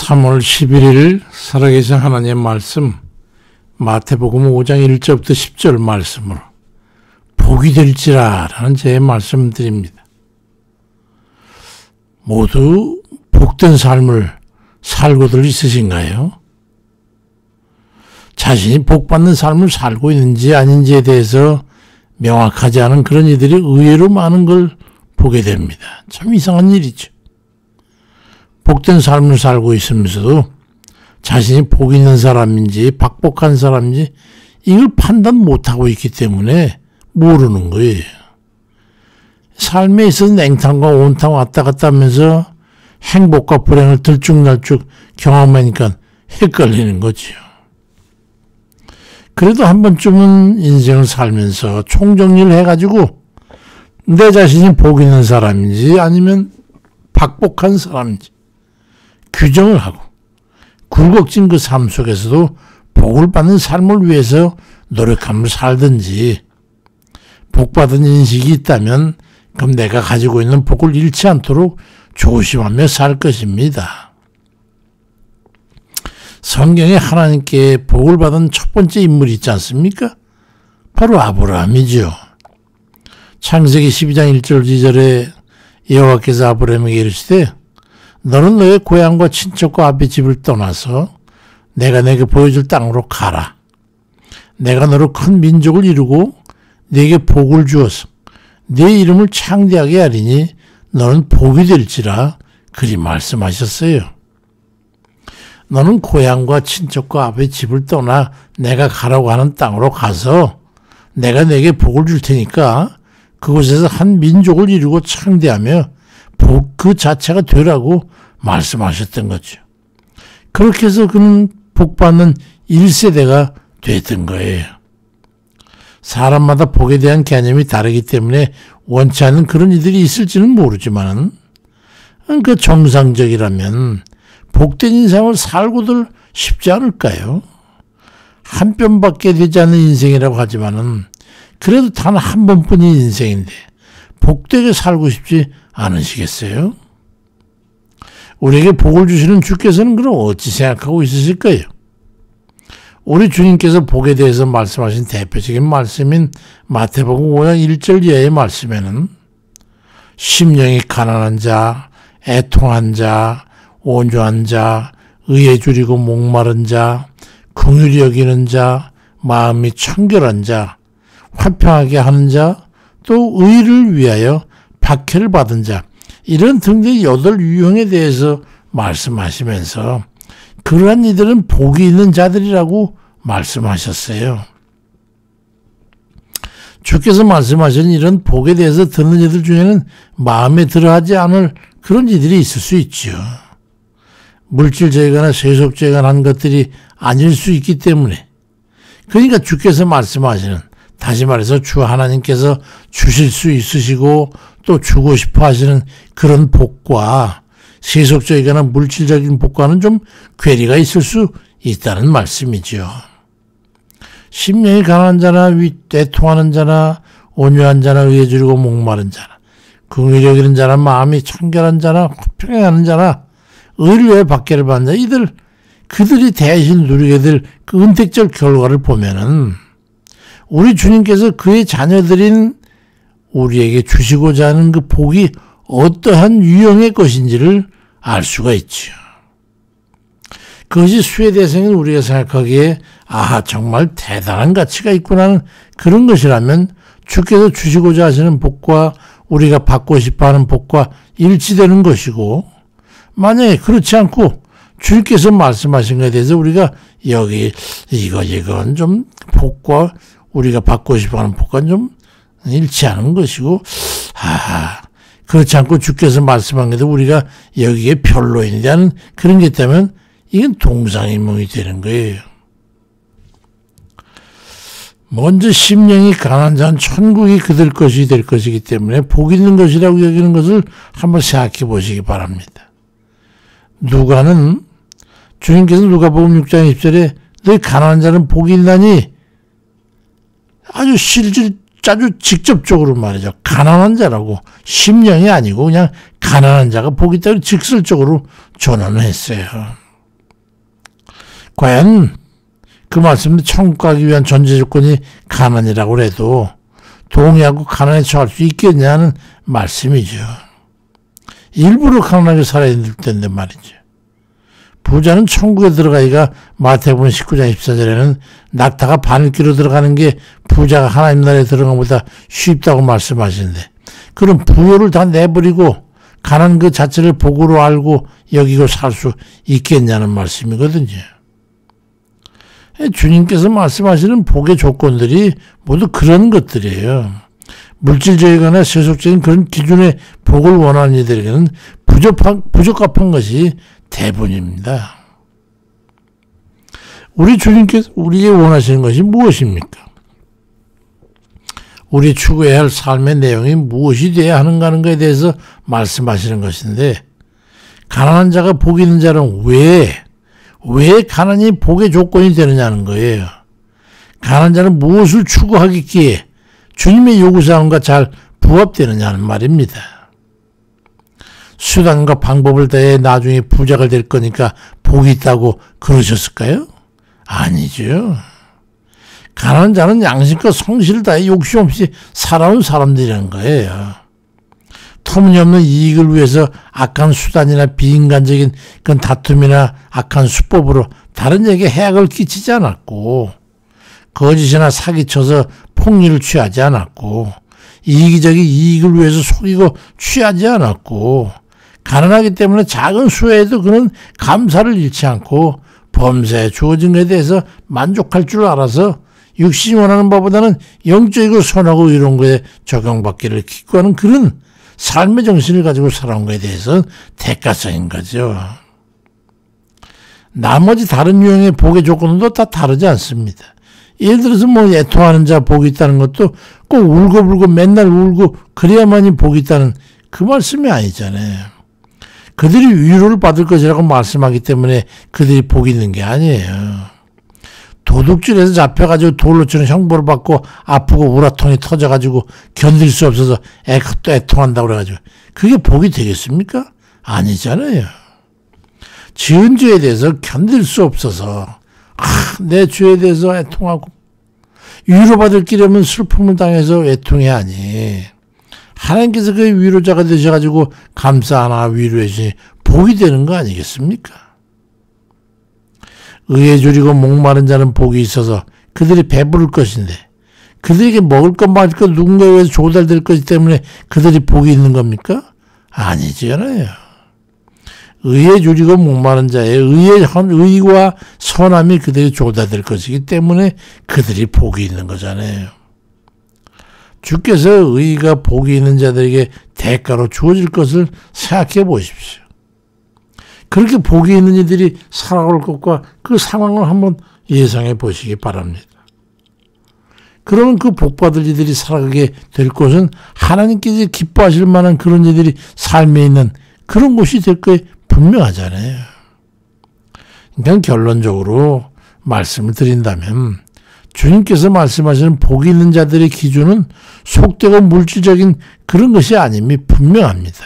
3월 11일 살아계신 하나님의 말씀 마태복음 5장 1절부터 10절 말씀으로 복이 될지라 라는 제 말씀드립니다. 모두 복된 삶을 살고들 있으신가요? 자신이 복받는 삶을 살고 있는지 아닌지에 대해서 명확하지 않은 그런 이들이 의외로 많은 걸 보게 됩니다. 참 이상한 일이죠. 복된 삶을 살고 있으면서도 자신이 복 있는 사람인지 박복한 사람인지 이걸 판단 못하고 있기 때문에 모르는 거예요. 삶에 있어서 냉탕과 온탕 왔다 갔다 하면서 행복과 불행을 들쭉날쭉 경험하니까 헷갈리는 거지요. 그래도 한 번쯤은 인생을 살면서 총정리를 해가지고 내 자신이 복 있는 사람인지 아니면 박복한 사람인지 규정을 하고 굴곡진 그 삶 속에서도 복을 받는 삶을 위해서 노력하며 살든지 복받은 인식이 있다면 그럼 내가 가지고 있는 복을 잃지 않도록 조심하며 살 것입니다. 성경에 하나님께 복을 받은 첫 번째 인물이 있지 않습니까? 바로 아브라함이죠. 창세기 12장 1절 2절에 여호와께서 아브라함에게 이르시되 너는 너의 고향과 친척과 아비 집을 떠나서 내가 내게 보여줄 땅으로 가라. 내가 너로 큰 민족을 이루고 네게 복을 주어서 네 이름을 창대하게 하리니 너는 복이 될지라 그리 말씀하셨어요. 너는 고향과 친척과 아비 집을 떠나 내가 가라고 하는 땅으로 가서 내가 네게 복을 줄 테니까 그곳에서 한 민족을 이루고 창대하며 복 그 자체가 되라고 말씀하셨던 거죠. 그렇게 해서 그는 복받는 1세대가 됐던 거예요. 사람마다 복에 대한 개념이 다르기 때문에 원치 않는 그런 이들이 있을지는 모르지만 그 정상적이라면 복된 인생을 살고들 쉽지 않을까요? 한 뼘밖에 되지 않는 인생이라고 하지만은 그래도 단 한 번뿐인 인생인데 복되게 살고 싶지 않으시겠어요? 우리에게 복을 주시는 주께서는 그럼 어찌 생각하고 있으실까요? 우리 주님께서 복에 대해서 말씀하신 대표적인 말씀인 마태복음 5장 1절 이하의 말씀에는 심령이 가난한 자, 애통한 자, 온유한 자, 의에 줄이고 목마른 자, 긍휼히 여기는 자, 마음이 청결한 자, 화평하게 하는 자, 또 의를 위하여 박해를 받은 자, 이런 등등의 8유형에 대해서 말씀하시면서 그러한 이들은 복이 있는 자들이라고 말씀하셨어요. 주께서 말씀하신 이런 복에 대해서 듣는 이들 중에는 마음에 들어하지 않을 그런 이들이 있을 수 있죠. 물질적이거나 세속적이거나 한 것들이 아닐 수 있기 때문에 그러니까 주께서 말씀하시는 다시 말해서 주 하나님께서 주실 수 있으시고 또 주고 싶어 하시는 그런 복과 세속적이거나 물질적인 복과는 좀 괴리가 있을 수 있다는 말씀이죠. 심령이 가난한 자나 애통하는 자나 온유한 자나 의에 줄이고 목마른 자나 긍휼히 여기는 자나 마음이 청결한 자나 화평하는 자나 의를 위해 박해를 받는 자 이들 그들이 대신 누리게 될 그 은택적 결과를 보면은 우리 주님께서 그의 자녀들인 우리에게 주시고자 하는 그 복이 어떠한 유형의 것인지를 알 수가 있죠. 그것이 수의 대상인 우리가 생각하기에 정말 대단한 가치가 있구나 하는 그런 것이라면 주께서 주시고자 하시는 복과 우리가 받고 싶어하는 복과 일치되는 것이고 만약에 그렇지 않고 주님께서 말씀하신 것에 대해서 우리가 이건 좀 복과 우리가 받고 싶어하는 복과 좀 일치하는 것이고 그렇지 않고 주께서 말씀한 것도 우리가 여기에 별로인데 하는 그런 게 있다면 이건 동상이몽이 되는 거예요. 먼저 심령이 가난한 자는 천국이 그들 것이 될 것이기 때문에 복 있는 것이라고 여기는 것을 한번 생각해 보시기 바랍니다. 주님께서 누가복음 6장 20절에 너희 가난한 자는 복이 있나니 아주 직접적으로 말이죠. 가난한 자라고 심령이 아니고 그냥 가난한 자가 복이 있다고 직설적으로 전언을 했어요. 과연 그 말씀은 천국 가기 위한 전제 조건이 가난이라고 해도 동의하고 가난에 처할 수 있겠냐는 말씀이죠. 일부러 가난하게 살아야 될 텐데 말이죠. 부자는 천국에 들어가기가 마태복음 19장 14절에는 낙타가 바늘귀로 들어가는 게 부자가 하나님 나라에 들어가는 것보다 쉽다고 말씀하시는데, 그럼 부요를 다 내버리고 가난 그 자체를 복으로 알고 여기고 살 수 있겠냐는 말씀이거든요. 주님께서 말씀하시는 복의 조건들이 모두 그런 것들이에요. 물질적이거나 세속적인 그런 기준의 복을 원하는 이들에게는 부적합한 것이 대부분입니다. 우리 주님께서 우리에게 원하시는 것이 무엇입니까? 우리 추구해야 할 삶의 내용이 무엇이 되어야 하는가 하는 것에 대해서 말씀하시는 것인데, 가난한 자가 복이 있는 자는 왜 가난이 복의 조건이 되느냐는 거예요. 가난한 자는 무엇을 추구하겠기에 주님의 요구사항과 잘 부합되느냐는 말입니다. 수단과 방법을 다해 나중에 부자가 될 거니까 복이 있다고 그러셨을까요? 아니죠. 가난한 자는 양심과 성실을 다해 욕심 없이 살아온 사람들이라는 거예요. 터무니없는 이익을 위해서 악한 수단이나 비인간적인 그런 다툼이나 악한 수법으로 다른 에게 해악을 끼치지 않았고, 거짓이나 사기쳐서 폭리를 취하지 않았고, 이기적인 이익을 위해서 속이고 취하지 않았고, 가난하기 때문에 작은 수혜에도 그는 감사를 잃지 않고 범사에 주어진 것에 대해서 만족할 줄 알아서 육신이 원하는 바보다는 영적이고 선하고 이런 것에 적용받기를 기뻐하는 그런 삶의 정신을 가지고 살아온 것에 대해서 대가성인 거죠. 나머지 다른 유형의 복의 조건도 다 다르지 않습니다. 예를 들어서 애통하는 자 복이 있다는 것도 꼭 울고불고 맨날 울고 그래야만이 복이 있다는 그 말씀이 아니잖아요. 그들이 위로를 받을 것이라고 말씀하기 때문에 그들이 복이 있는 게 아니에요. 도둑질해서 잡혀가지고 돌로 치는 형벌을 받고 아프고 우라통이 터져가지고 견딜 수 없어서 애통한다고 그래가지고 그게 복이 되겠습니까? 아니잖아요. 지은 죄에 대해서 견딜 수 없어서 내 죄에 대해서 애통하고 위로받을 길이면 슬픔을 당해서 애통이 아니, 하나님께서 그 위로자가 되셔가지고 감싸나 위로해 주시니 복이 되는 거 아니겠습니까? 의에 줄이고 목마른 자는 복이 있어서 그들이 배부를 것인데, 그들에게 먹을 것 마실 것 누군가에 의해서 조달될 것이기 때문에 그들이 복이 있는 겁니까? 아니잖아요. 의에 줄이고 목마른 자의 의와 선함이 그들이 조달될 것이기 때문에 그들이 복이 있는 거잖아요. 주께서 의가 복이 있는 자들에게 대가로 주어질 것을 생각해 보십시오. 그렇게 복이 있는 이들이 살아올 것과 그 상황을 한번 예상해 보시기 바랍니다. 그러면 그 복받을 이들이 살아가게 될 곳은 하나님께서 기뻐하실 만한 그런 이들이 삶에 있는 그런 곳이 될 거에 분명하잖아요. 그러니까 결론적으로 말씀을 드린다면 주님께서 말씀하시는 복이 있는 자들의 기준은 속되고 물질적인 그런 것이 아님이 분명합니다.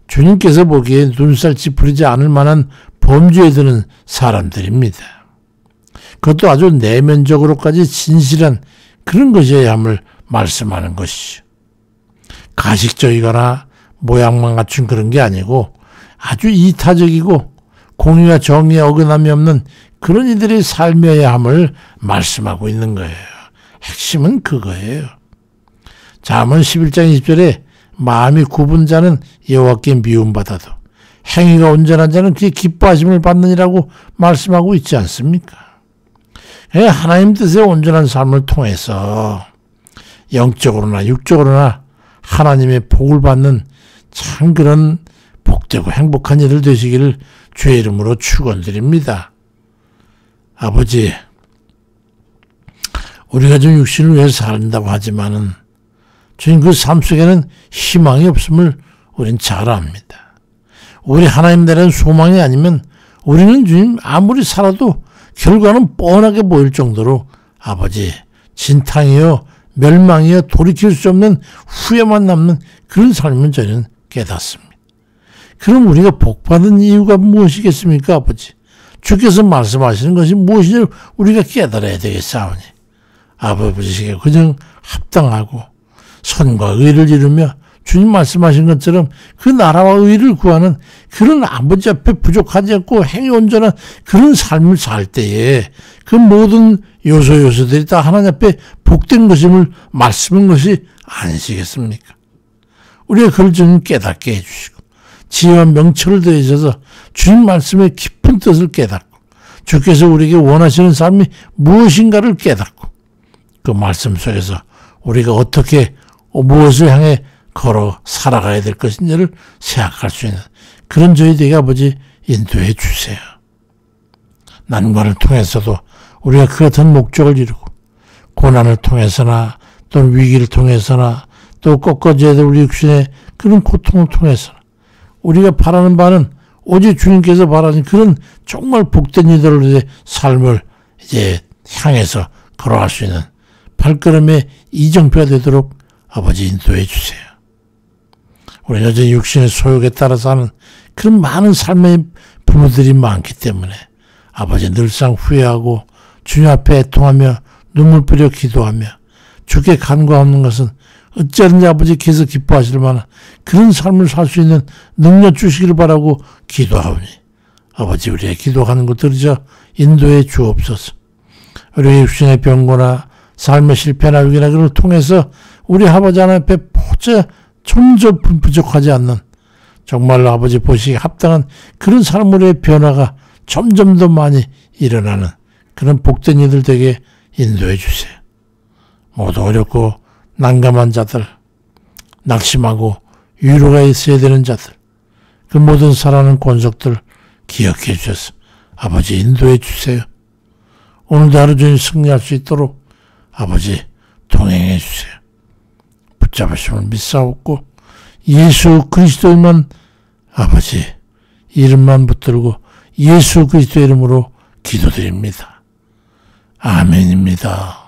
주님께서 보기에 눈살 찌푸리지 않을 만한 범죄에 드는 사람들입니다. 그것도 아주 내면적으로까지 진실한 그런 것이어야 함을 말씀하는 것이죠. 가식적이거나 모양만 갖춘 그런 게 아니고 아주 이타적이고 공의와 정의에 어긋남이 없는 그런 이들의 삶이어야 함을 말씀하고 있는 거예요. 핵심은 그거예요. 잠언 11장 20절에 마음이 굽은 자는 여호와께 미움받아도 행위가 온전한 자는 그의 기뻐하심을 받느니라고 말씀하고 있지 않습니까? 하나님 뜻의 온전한 삶을 통해서 영적으로나 육적으로나 하나님의 복을 받는 참 그런 복되고 행복한 이들 되시기를 주의 이름으로 축원드립니다. 아버지, 우리가 좀 육신을 위해서 산다고 하지만은 주님 그 삶 속에는 희망이 없음을 우린 잘 압니다. 우리 하나님 나라는 소망이 아니면 우리는 주님 아무리 살아도 결과는 뻔하게 보일 정도로 아버지 진탕이요 멸망이요 돌이킬 수 없는 후회만 남는 그런 삶을 저는 깨닫습니다. 그럼 우리가 복받은 이유가 무엇이겠습니까, 아버지? 주께서 말씀하시는 것이 무엇인지 우리가 깨달아야 되겠사오니 아버지께 그냥 합당하고 선과 의를 이루며 주님 말씀하신 것처럼 그 나라와 의를 구하는 그런 아버지 앞에 부족하지 않고 행위 온전한 그런 삶을 살 때에 그 모든 요소들이 다 하나님 앞에 복된 것임을 말씀한 것이 아니시겠습니까? 우리가 그걸 좀 깨닫게 해주시고 지혜와 명철을 더해셔서 주님 말씀의 깊은 뜻을 깨닫고 주께서 우리에게 원하시는 삶이 무엇인가를 깨닫고 그 말씀 속에서 우리가 어떻게 무엇을 향해 걸어 살아가야 될 것인지를 생각할 수 있는 그런 저희들에게 아버지 인도해 주세요. 난관을 통해서도 우리가 그 같은 목적을 이루고 고난을 통해서나 또는 위기를 통해서나 또 꺾어져야 될 우리 육신의 그런 고통을 통해서나 우리가 바라는 바는 오직 주님께서 바라는 그런 정말 복된 이들의 삶을 이제 향해서 걸어갈 수 있는 발걸음의 이정표가 되도록 아버지 인도해 주세요. 우리 여전히 육신의 소욕에 따라서 하는 그런 많은 삶의 부모들이 많기 때문에 아버지 늘상 후회하고 주님 앞에 애통하며 눈물 뿌려 기도하며 주께 간과하는 것은 어찌하든지 아버지께서 기뻐하실 만한 그런 삶을 살 수 있는 능력 주시기를 바라고 기도하오니 아버지 우리의 기도하는 것 들으셔 인도해 주옵소서. 우리의 육신의 병고나 삶의 실패나 위기나 그걸 통해서 우리 아버지 하나님 앞에 포자 점점 부족하지 않는 정말로 아버지 보시기에 합당한 그런 삶의 변화가 점점 더 많이 일어나는 그런 복된 이들 되게 인도해 주세요. 모두 어렵고 난감한 자들, 낙심하고 위로가 있어야 되는 자들, 그 모든 살아가는 권속들 기억해 주셔서 아버지 인도해 주세요. 오늘도 하루 종일 승리할 수 있도록 아버지 동행해 주세요. 붙잡으심을 믿사옵고 예수 그리스도만 아버지 이름만 붙들고 예수 그리스도 이름으로 기도드립니다. 아멘입니다.